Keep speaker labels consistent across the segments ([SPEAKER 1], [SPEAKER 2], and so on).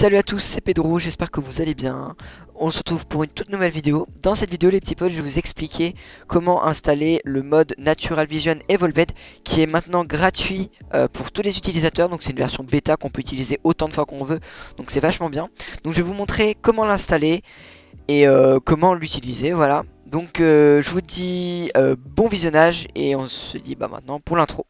[SPEAKER 1] Salut à tous, c'est Pedro, j'espère que vous allez bien. On se retrouve pour une toute nouvelle vidéo. Dans cette vidéo les petits potes, je vais vous expliquer comment installer le mode Natural Vision Evolved qui est maintenant gratuit pour tous les utilisateurs. Donc c'est une version bêta qu'on peut utiliser autant de fois qu'on veut, donc c'est vachement bien. Donc je vais vous montrer comment l'installer et comment l'utiliser, voilà. Donc je vous dis bon visionnage et on se dit maintenant pour l'intro.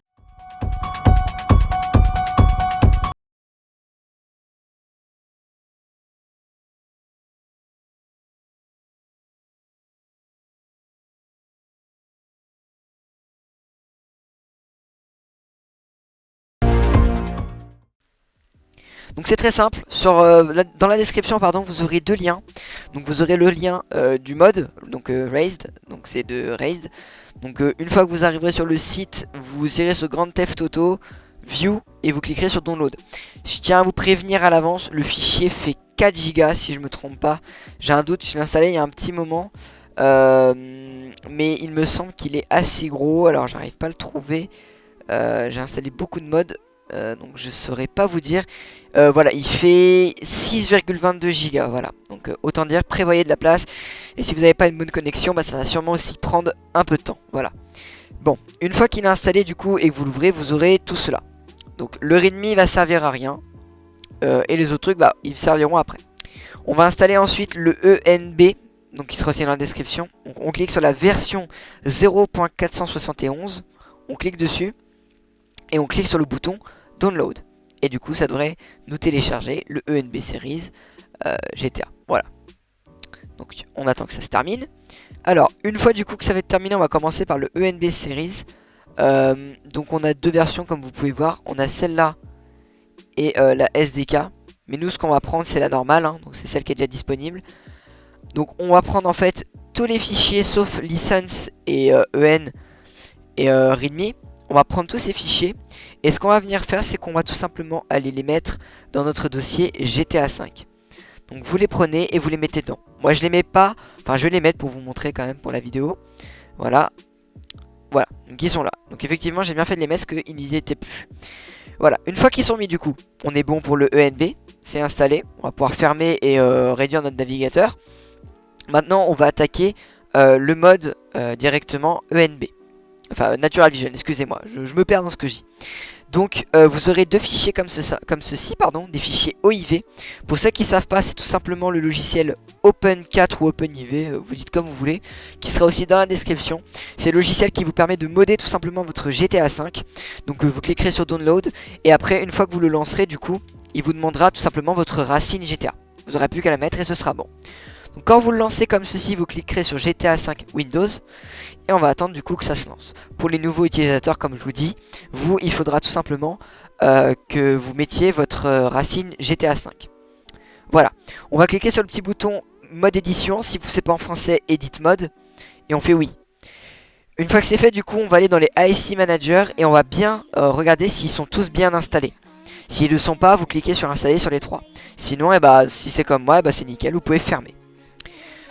[SPEAKER 1] Donc c'est très simple, dans la description pardon, vous aurez deux liens. Donc vous aurez le lien du mode, donc Raised, donc c'est de Raised. Donc une fois que vous arriverez sur le site, vous irez sur Grand Theft Auto, View, et vous cliquerez sur Download. Je tiens à vous prévenir à l'avance, le fichier fait 4 Go si je me trompe pas. J'ai un doute, je l'ai installé il y a un petit moment. Mais il me semble qu'il est assez gros, alors j'arrive pas à le trouver. J'ai installé beaucoup de modes. Donc je saurais pas vous dire. Voilà, il fait 6,22 Go. Voilà, donc autant dire, prévoyez de la place. Et si vous n'avez pas une bonne connexion, ça va sûrement aussi prendre un peu de temps. Voilà. Bon, une fois qu'il est installé du coup et que vous l'ouvrez, vous aurez tout cela. Donc le readme va servir à rien. Et les autres trucs, ils serviront après. On va installer ensuite le ENB. Donc il sera aussi dans la description. Donc on clique sur la version 0.471. On clique dessus. Et on clique sur le bouton Download. Et du coup ça devrait nous télécharger le ENB Series GTA. Voilà. Donc on attend que ça se termine. Alors une fois du coup que ça va être terminé, on va commencer par le ENB Series. Donc on a deux versions comme vous pouvez voir. On a celle-là et la SDK. Mais nous ce qu'on va prendre c'est la normale, hein. Donc c'est celle qui est déjà disponible. Donc on va prendre en fait tous les fichiers sauf license et EN et readme. On va prendre tous ces fichiers et ce qu'on va venir faire, c'est qu'on va tout simplement aller les mettre dans notre dossier GTA 5. Donc vous les prenez et vous les mettez dedans. Moi je les mets pas, enfin je vais les mettre pour vous montrer quand même pour la vidéo. Voilà. Voilà, donc ils sont là. Donc effectivement j'ai bien fait de les mettre parce qu'ils n'y étaient plus. Voilà, une fois qu'ils sont mis du coup, on est bon pour le ENB. C'est installé, on va pouvoir fermer et réduire notre navigateur. Maintenant on va attaquer le mode directement ENB. Enfin, Natural Vision, excusez-moi, je me perds dans ce que je dis. Donc, vous aurez deux fichiers comme ceci, des fichiers OIV. Pour ceux qui ne savent pas, c'est tout simplement le logiciel Open4 ou OpenIV, vous dites comme vous voulez, qui sera aussi dans la description. C'est le logiciel qui vous permet de modder tout simplement votre GTA 5. Donc, vous cliquerez sur Download, et après, une fois que vous le lancerez, du coup, il vous demandera tout simplement votre racine GTA. Vous n'aurez plus qu'à la mettre et ce sera bon. Donc quand vous le lancez comme ceci, vous cliquerez sur GTA 5 Windows et on va attendre du coup que ça se lance. Pour les nouveaux utilisateurs, comme je vous dis, il faudra tout simplement que vous mettiez votre racine GTA 5. Voilà, on va cliquer sur le petit bouton mode édition, si c'est pas en français, edit mode, et on fait oui. Une fois que c'est fait, du coup, on va aller dans les ASI Manager et on va bien regarder s'ils sont tous bien installés. S'ils ne le sont pas, vous cliquez sur installer sur les trois. Sinon, si c'est comme moi, c'est nickel, vous pouvez fermer.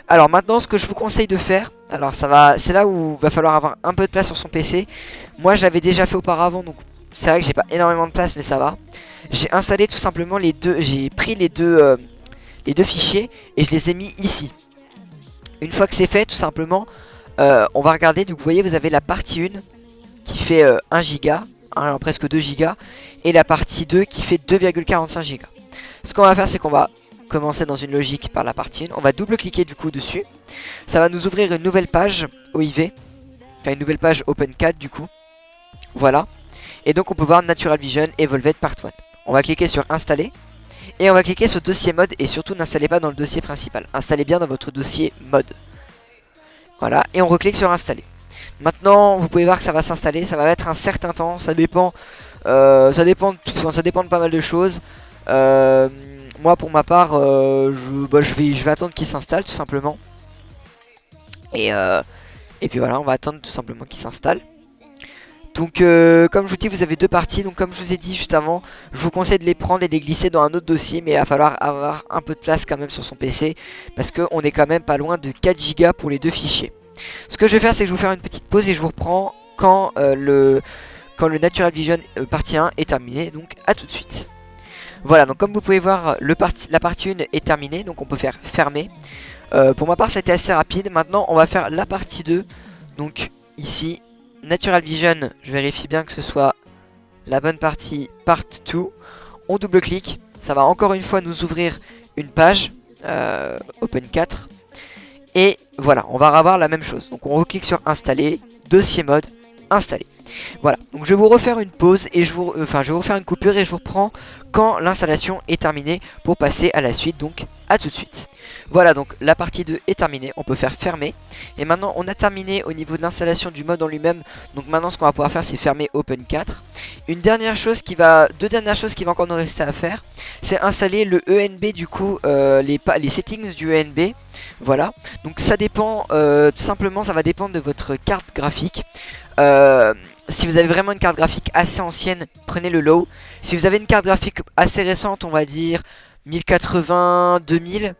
[SPEAKER 1] Alors maintenant ce que je vous conseille de faire, alors c'est là où il va falloir avoir un peu de place sur son PC. Moi je l'avais déjà fait auparavant, donc c'est vrai que j'ai pas énormément de place mais ça va. J'ai installé tout simplement j'ai pris les deux fichiers et je les ai mis ici. Une fois que c'est fait tout simplement, on va regarder, donc vous voyez vous avez la partie 1 qui fait 1 giga, alors presque 2 gigas, et la partie 2 qui fait 2,45 gigas. Ce qu'on va faire c'est qu'on va commencer dans une logique par la partie 1. On va double-cliquer du coup dessus. Ça va nous ouvrir une nouvelle page OIV. Enfin une nouvelle page Open4 du coup. Voilà. Et donc on peut voir Natural Vision Evolved Part 1. On va cliquer sur installer. Et on va cliquer sur dossier mode. Et surtout n'installez pas dans le dossier principal. Installez bien dans votre dossier mode. Voilà. Et on reclique sur installer. Maintenant vous pouvez voir que ça va s'installer. Ça va mettre un certain temps. Ça dépend. Ça dépend de pas mal de choses. Moi pour ma part je vais attendre qu'il s'installe tout simplement. Et puis voilà, on va attendre tout simplement qu'il s'installe. Donc comme je vous dis, vous avez deux parties. Donc comme je vous ai dit juste avant, je vous conseille de les prendre et de les glisser dans un autre dossier. Mais il va falloir avoir un peu de place quand même sur son PC, parce qu'on est quand même pas loin de 4 Go pour les deux fichiers. Ce que je vais faire, c'est que je vais vous faire une petite pause et je vous reprends quand le Natural Vision partie 1 est terminé. Donc à tout de suite. Voilà, donc comme vous pouvez voir, la partie 1 est terminée, donc on peut faire fermer. Pour ma part, c'était assez rapide. Maintenant, on va faire la partie 2. Donc ici, Natural Vision, je vérifie bien que ce soit la bonne partie, part 2. On double-clique, ça va encore une fois nous ouvrir une page, Open 4. Et voilà, on va avoir la même chose. Donc on reclique sur installer, dossier mode, installer. Voilà, donc je vais vous refaire une pause et je vais vous refaire une coupure et je vous reprends quand l'installation est terminée pour passer à la suite. Donc à tout de suite. Voilà, donc la partie 2 est terminée, on peut faire fermer. Et maintenant on a terminé au niveau de l'installation du mode en lui-même. Donc maintenant ce qu'on va pouvoir faire, c'est fermer Open 4. Deux dernières choses qui va encore nous rester à faire, c'est installer le ENB, du coup les settings du ENB. Voilà, donc ça dépend, tout simplement ça va dépendre de votre carte graphique. Si vous avez vraiment une carte graphique assez ancienne, prenez le low. Si vous avez une carte graphique assez récente, on va dire 1080, 2000,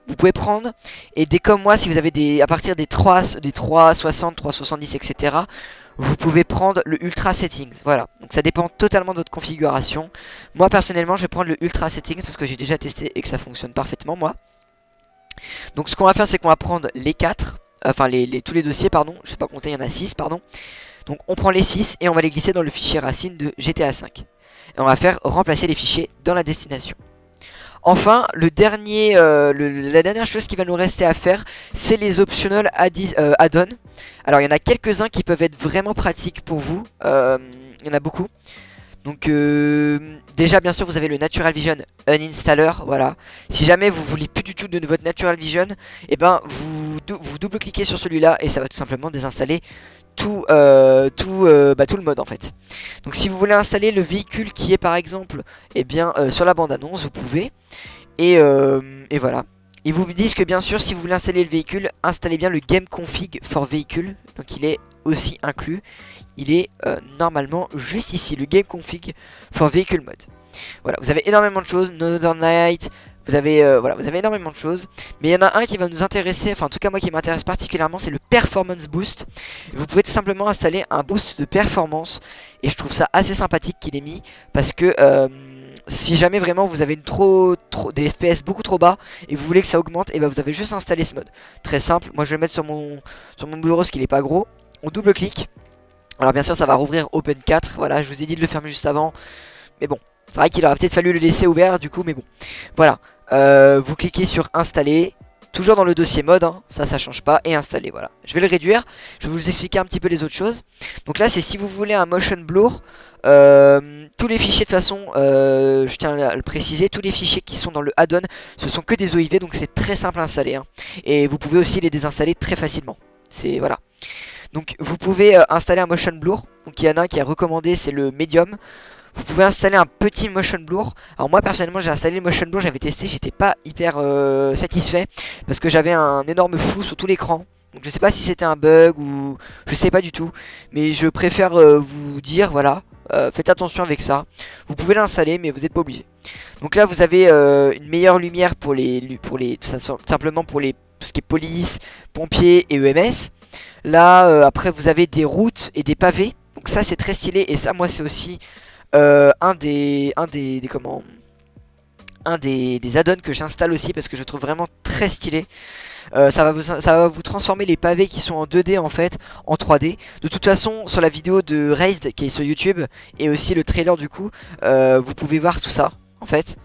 [SPEAKER 1] vous pouvez prendre. Et dès comme moi, si vous avez à partir des 360, 370, etc., vous pouvez prendre le Ultra Settings. Voilà, donc ça dépend totalement de votre configuration. Moi personnellement, je vais prendre le Ultra Settings parce que j'ai déjà testé et que ça fonctionne parfaitement, moi. Donc ce qu'on va faire, c'est qu'on va prendre les 4, enfin tous les dossiers, pardon, je sais pas compter, il y en a 6, pardon. Donc on prend les 6 et on va les glisser dans le fichier racine de GTA V. Et on va faire remplacer les fichiers dans la destination. Enfin, la dernière chose qui va nous rester à faire, c'est les optional add-on. Alors il y en a quelques-uns qui peuvent être vraiment pratiques pour vous, il y en a beaucoup. Donc déjà bien sûr vous avez le Natural Vision Uninstaller, voilà. Si jamais vous voulez plus du tout de votre Natural Vision, et ben vous double-cliquez sur celui-là et ça va tout simplement désinstaller tout le mode en fait. Donc si vous voulez installer le véhicule qui est par exemple sur la bande-annonce, vous pouvez. Et voilà. Ils vous disent que bien sûr si vous voulez installer le véhicule, installez bien le Game Config for Vehicle. Donc il est aussi inclus. Il est normalement juste ici, le Game Config for Vehicle Mode. Voilà, vous avez énormément de choses, Northern Night, vous avez énormément de choses. Mais il y en a un qui va nous intéresser, enfin en tout cas moi qui m'intéresse particulièrement, c'est le Performance Boost. Vous pouvez tout simplement installer un boost de performance. Et je trouve ça assez sympathique qu'il ait mis. Parce que si jamais vraiment vous avez des FPS beaucoup trop bas et vous voulez que ça augmente, et ben vous avez juste installé ce mode. Très simple, moi je vais le mettre sur mon bureau parce qu'il est pas gros. On double-clique. Alors bien sûr ça va rouvrir Open 4, voilà je vous ai dit de le fermer juste avant. Mais bon, c'est vrai qu'il aurait peut-être fallu le laisser ouvert du coup, mais bon. Voilà, vous cliquez sur installer, toujours dans le dossier mode, hein, ça change pas, et installer, voilà. Je vais le réduire, je vais vous expliquer un petit peu les autres choses. Donc là c'est si vous voulez un motion blur, tous les fichiers de toute façon, je tiens à le préciser, tous les fichiers qui sont dans le add-on, ce sont que des OIV, donc c'est très simple à installer. Hein. Et vous pouvez aussi les désinstaller très facilement, voilà. Donc vous pouvez installer un motion blur. Donc il y en a un qui est recommandé, c'est le medium. Vous pouvez installer un petit motion blur. Alors moi personnellement j'ai installé le motion blur, j'avais testé, j'étais pas hyper satisfait parce que j'avais un énorme flou sur tout l'écran. Donc je sais pas si c'était un bug ou je sais pas du tout, mais je préfère vous dire voilà, faites attention avec ça. Vous pouvez l'installer mais vous n'êtes pas obligé. Donc là vous avez une meilleure lumière pour simplement pour tout ce qui est police, pompiers et EMS. Là après vous avez des routes et des pavés. Donc ça c'est très stylé et ça moi c'est aussi un des add-ons que j'installe aussi parce que je trouve vraiment très stylé. Ça va vous transformer les pavés qui sont en 2D en fait en 3D. De toute façon sur la vidéo de Raised qui est sur YouTube et aussi le trailer du coup, vous pouvez voir tout ça en fait.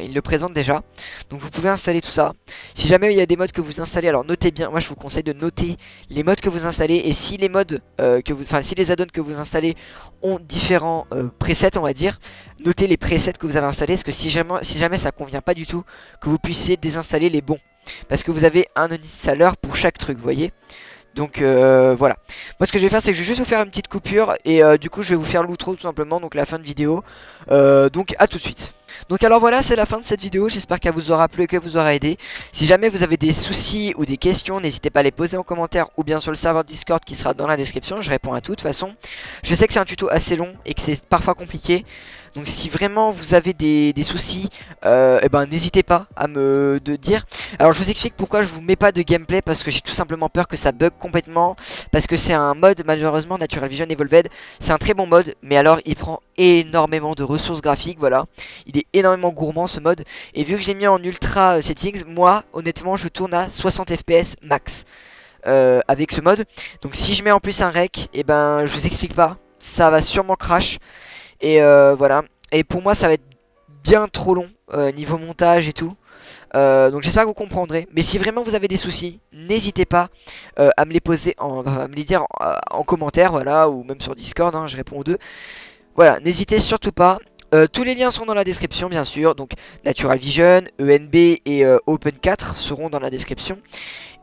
[SPEAKER 1] Il le présente déjà. Donc vous pouvez installer tout ça. Si jamais il y a des modes que vous installez, alors notez bien. Moi je vous conseille de noter les modes que vous installez. Et si les modes si les add-ons que vous installez ont différents presets on va dire, notez les presets que vous avez installés. Parce que si jamais ça convient pas du tout, que vous puissiez désinstaller les bons. Parce que vous avez un uninstaller pour chaque truc, vous voyez. Donc voilà. Moi ce que je vais faire c'est que je vais juste vous faire une petite coupure. Et du coup je vais vous faire l'outro tout simplement. Donc la fin de vidéo. Donc à tout de suite. Donc alors voilà, c'est la fin de cette vidéo, j'espère qu'elle vous aura plu et qu'elle vous aura aidé. Si jamais vous avez des soucis ou des questions, n'hésitez pas à les poser en commentaire ou bien sur le serveur Discord qui sera dans la description, je réponds à tout de toute façon. Je sais que c'est un tuto assez long et que c'est parfois compliqué, Donc si vraiment vous avez des soucis, eh ben n'hésitez pas à me dire. Alors je vous explique pourquoi je vous mets pas de gameplay, parce que j'ai tout simplement peur que ça bug complètement, parce que c'est un mode malheureusement Natural Vision Evolved. C'est un très bon mode, mais alors il prend énormément de ressources graphiques, voilà. Il est énormément gourmand ce mode, et vu que je l'ai mis en ultra settings, moi honnêtement je tourne à 60 fps max avec ce mode. Donc si je mets en plus un rec, et ben je vous explique pas, ça va sûrement crash. Et voilà. Et pour moi ça va être bien trop long niveau montage et tout. Donc j'espère que vous comprendrez. Mais si vraiment vous avez des soucis, n'hésitez pas à me les poser, à me les dire en commentaire, voilà, ou même sur Discord, hein, je réponds aux deux. Voilà, n'hésitez surtout pas. Tous les liens sont dans la description bien sûr. Donc Natural Vision, ENB et Open4 seront dans la description.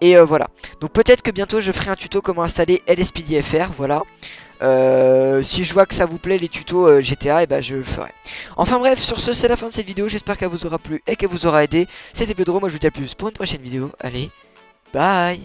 [SPEAKER 1] Et voilà. Donc peut-être que bientôt je ferai un tuto comment installer LSPDFR, voilà. Si je vois que ça vous plaît les tutos GTA, et ben je le ferai. Enfin bref, sur ce c'est la fin de cette vidéo. J'espère qu'elle vous aura plu et qu'elle vous aura aidé. C'était Pedro, moi je vous dis à plus pour une prochaine vidéo. Allez, bye.